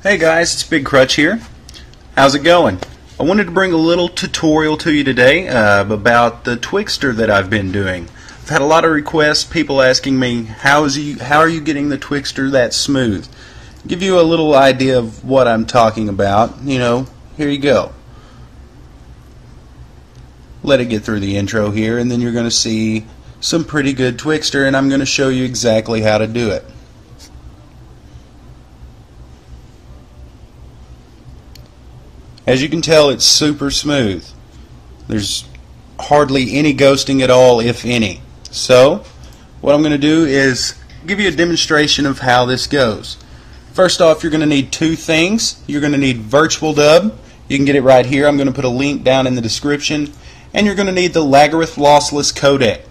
Hey guys, it's Big Crutch here. How's it going? I wanted to bring a little tutorial to you today about the Twixtor that I've been doing. I've had a lot of requests, people asking me, how are you getting the Twixtor that smooth? Give you a little idea of what I'm talking about. Here you go. Let it get through the intro here, and then you're going to see some pretty good Twixtor, and I'm going to show you exactly how to do it. As you can tell, it's super smooth. There's hardly any ghosting at all, if any. So, what I'm going to do is give you a demonstration of how this goes. First off, you're going to need two things. You're going to need Virtual Dub. You can get it right here. I'm going to put a link down in the description. And you're going to need the Lagareth Lossless Codec.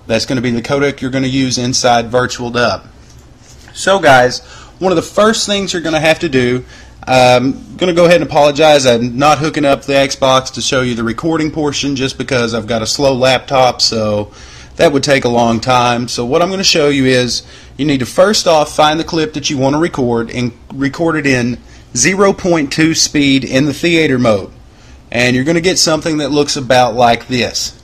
That's going to be the codec you're going to use inside Virtual Dub. So guys, one of the first things you're going to have to do, I'm going to go ahead and apologize. I'm not hooking up the Xbox to show you the recording portion just because I've got a slow laptop, so that would take a long time. So what I'm going to show you is you need to first off find the clip that you want to record and record it in 0.2 speed in the theater mode. And you're going to get something that looks about like this.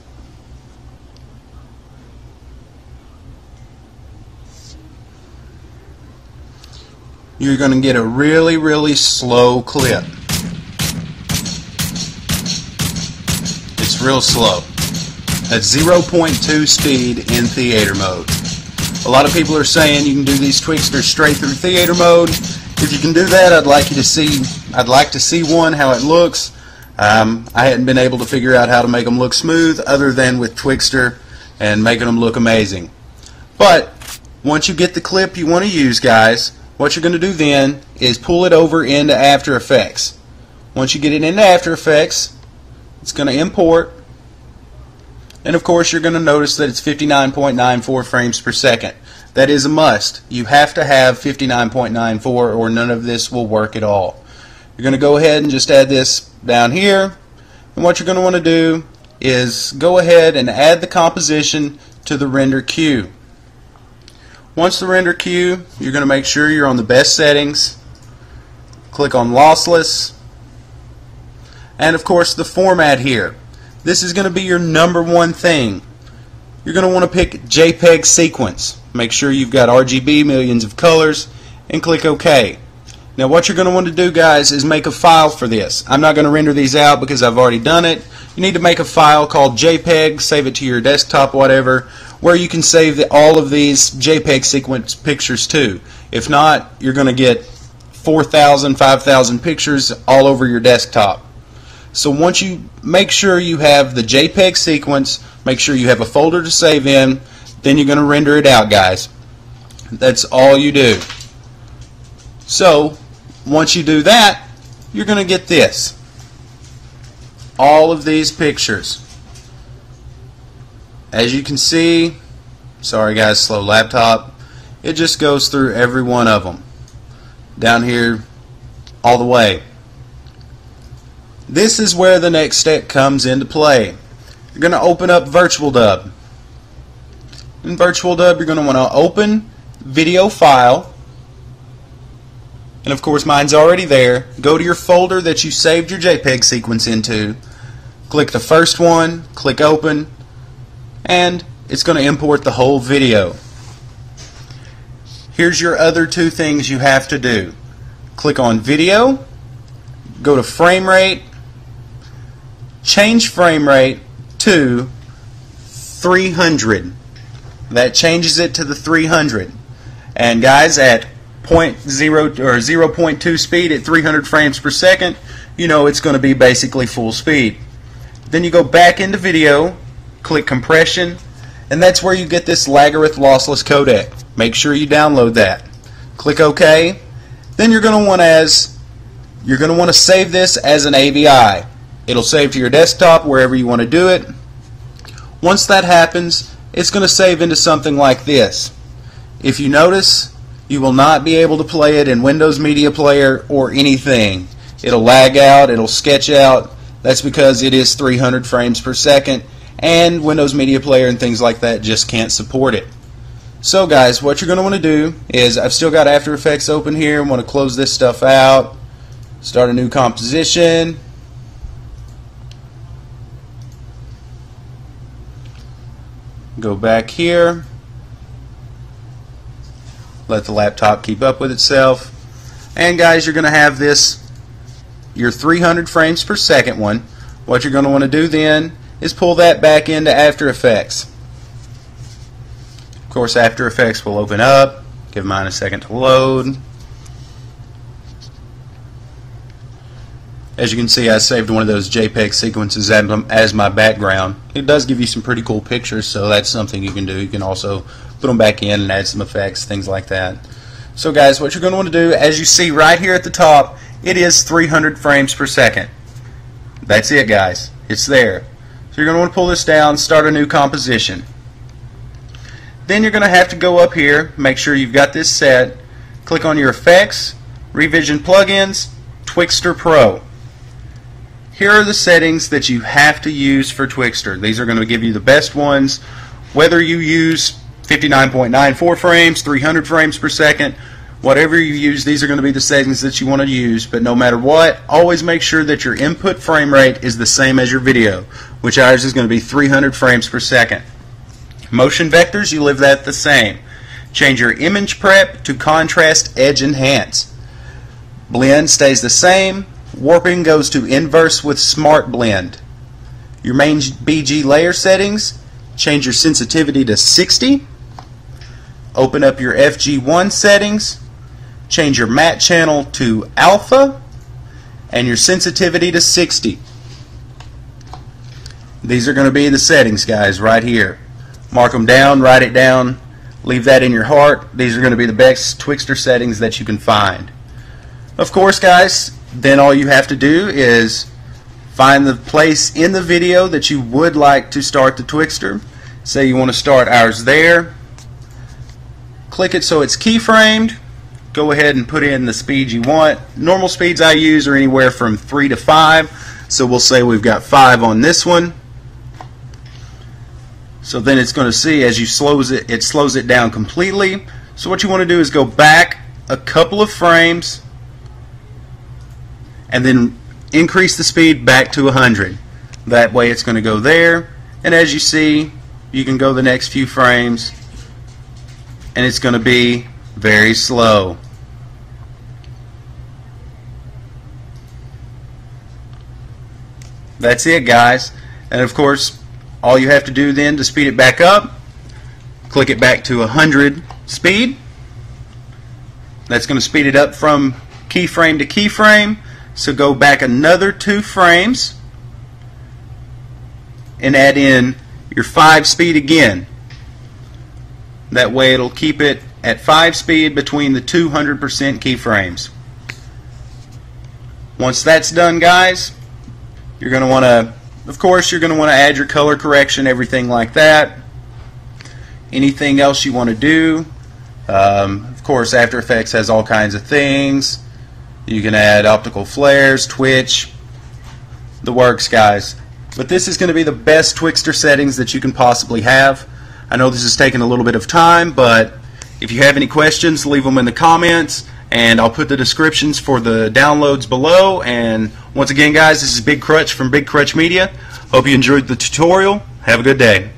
You're going to get a really slow clip. It's real slow. That's 0.2 speed in theater mode. A lot of people are saying you can do these Twixtors straight through theater mode. If you can do that, I'd like to see one, how it looks. I hadn't been able to figure out how to make them look smooth other than with Twixtor and making them look amazing. But once you get the clip you want to use, guys, what you're going to do then is pull it over into After Effects. Once you get it into After Effects, it's going to import, and of course you're going to notice that it's 59.94 frames per second. That is a must. You have to have 59.94 or none of this will work at all. You're going to go ahead and just add this down here, and what you're going to want to do is go ahead and add the composition to the render queue. Once the render queue, you're going to make sure you're on the best settings. Click on lossless, and of course the format here. This is going to be your number one thing. You're going to want to pick JPEG sequence. Make sure you've got RGB, millions of colors, and click OK. Now what you're going to want to do, guys, is make a file for this. I'm not going to render these out because I've already done it. You need to make a file called JPEG, save it to your desktop, whatever, where you can save all of these JPEG sequence pictures too. If not, you're going to get 4,000, 5,000 pictures all over your desktop. So once you make sure you have the JPEG sequence, make sure you have a folder to save in, then you're going to render it out, guys. That's all you do. So once you do that, you're going to get this. All of these pictures. As you can see, sorry guys, slow laptop, it just goes through every one of them. Down here, all the way. This is where the next step comes into play. You're going to open up Virtual Dub. In Virtual Dub, you're going to want to open Video File. And of course mine's already there. Go to your folder that you saved your JPEG sequence into. Click the first one, click Open, and it's going to import the whole video. Here's your other two things you have to do. Click on Video, go to Frame Rate, change frame rate to 300. That changes it to the 300. And guys, at 0.2 speed at 300 frames per second, you know it's going to be basically full speed. Then you go back into Video, click Compression, and that's where you get this Lagareth Lossless Codec. Make sure you download that. Click OK. Then you're going to want to save this as an AVI. It'll save to your desktop wherever you want to do it. Once that happens, it's going to save into something like this. If you notice, you will not be able to play it in Windows Media Player or anything. It'll lag out, it'll sketch out. That's because it is 300 frames per second, and Windows Media Player and things like that just can't support it. So guys, what you're going to want to do is, I've still got After Effects open here. I want to close this stuff out. Start a new composition. Go back here. Let the laptop keep up with itself. And guys, you're going to have this, your 300 frames per second one. What you're going to want to do then is pull that back into After Effects. Of course, After Effects will open up. Give mine a second to load. As you can see, I saved one of those JPEG sequences as my background. It does give you some pretty cool pictures, so that's something you can do. You can also put them back in and add some effects, things like that. So guys, what you're going to want to do, as you see right here at the top, it is 300 frames per second. That's it, guys. It's there. So you're going to want to pull this down, start a new composition. Then you're going to have to go up here, make sure you've got this set, click on your Effects, Revision Plugins, Twixtor Pro. Here are the settings that you have to use for Twixtor. These are going to give you the best ones, whether you use 59.94 frames, 300 frames per second, whatever you use, these are going to be the settings that you want to use. But no matter what, always make sure that your input frame rate is the same as your video, which ours is going to be 300 frames per second. Motion vectors, you leave that the same. Change your image prep to contrast edge enhance. Blend stays the same. Warping goes to inverse with smart blend. Your main BG layer settings, change your sensitivity to 60. Open up your FG1 settings, change your matte channel to alpha, and your sensitivity to 60. These are going to be the settings, guys, right here. Mark them down, write it down, leave that in your heart. These are going to be the best Twixtor settings that you can find. Of course, guys, then all you have to do is find the place in the video that you would like to start the Twixtor. Say you want to start ours there. Click it so it's keyframed. Go ahead and put in the speed you want. Normal speeds I use are anywhere from 3 to 5. So we'll say we've got 5 on this one. So then it's going to see as you slows it down completely. So what you want to do is go back a couple of frames and then increase the speed back to 100. That way it's going to go there, and as you see, you can go the next few frames and it's going to be very slow. That's it, guys. And of course, all you have to do then to speed it back up, click it back to 100 speed. That's going to speed it up from keyframe to keyframe. So go back another 2 frames and add in your 5 speed again. That way it'll keep it at 5 speed between the 200% keyframes. Once that's done, guys, you're going to want to, of course, you're going to want to add your color correction, everything like that. Anything else you want to do. Of course, After Effects has all kinds of things. You can add optical flares, twitch, the works, guys. But this is going to be the best Twixtor settings that you can possibly have. I know this has taken a little bit of time, but if you have any questions, leave them in the comments, and I'll put the descriptions for the downloads below. And once again, guys, this is Big Crutch from Big Crutch Media. Hope you enjoyed the tutorial. Have a good day.